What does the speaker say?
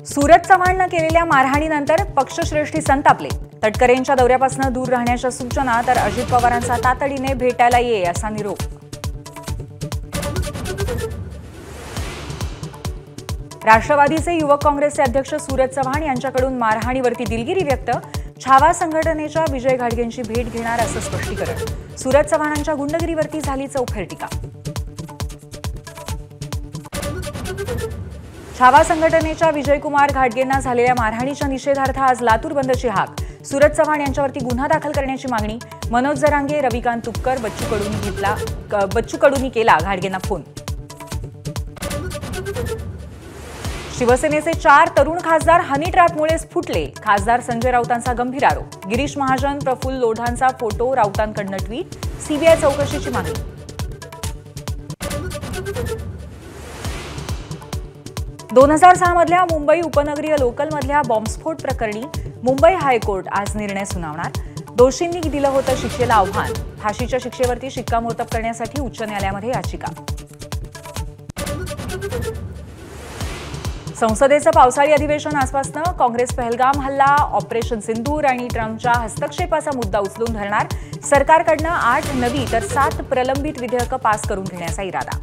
सूरज चव्हाणनं केलेल्या मारहाणीनंतर पक्षश्रेष्ठी संतापले। तटकरेंच्या दौऱ्यापासून दूर राहण्याच्या सूचना, तर अजित पवारांचा तातडीने भेटायला ये असा निरोप। राष्ट्रवादीचे युवक काँग्रेसचे अध्यक्ष सूरज चव्हाण यांच्याकडून मारहाणीवरती दिलगिरी व्यक्त। छावा संघटनेच्या विजय घाडगेंची भेट घेणार असं स्पष्टीकरण। सूरज चव्हाणांच्या गुंडगिरीवरती झाली चौफेर टीका। छावा संघटनेच्या विजयकुमार घाडगेंना झालेल्या मारहाणीच्या निषेधार्थ आज लातूर बंदची हाक। सूरज चव्हाण यांच्यावरती गुन्हा दाखल करण्याची मागणी। मनोज जरांगे, रविकांत तुपकर, बच्चू कडूंनी केला घाडगेंना फोन। शिवसेनेचे 4 तरुण खासदार हनी ट्रॅपमुळेच फुटले। खासदार संजय राऊतांचा गंभीर आरोप। गिरीश महाजन, प्रफुल्ल लोढांचा फोटो, राऊतांकडनं ट्विट। सीबीआय चौकशीची मागणी। 2006 मधल्या मुंबई उपनगरीय लोकलमधल्या बॉम्बस्फोट प्रकरणी मुंबई हायकोर्ट आज निर्णय सुनावणार। दोषींनी दिलं होतं शिक्षेला आव्हान। फाशीच्या शिक्षेवरती शिक्कामोर्तब करण्यासाठी उच्च न्यायालयामध्ये याचिका। संसदेचं पावसाळी अधिवेशन आजपासून। काँग्रेस पहलगाम हल्ला, ऑपरेशन सिंदूर आणि ट्रम्पच्या हस्तक्षेपाचा मुद्दा उचलून धरणार। सरकारकडनं 8 नवी तर 7 प्रलंबित विधेयकं पास करून घेण्याचा इरादा।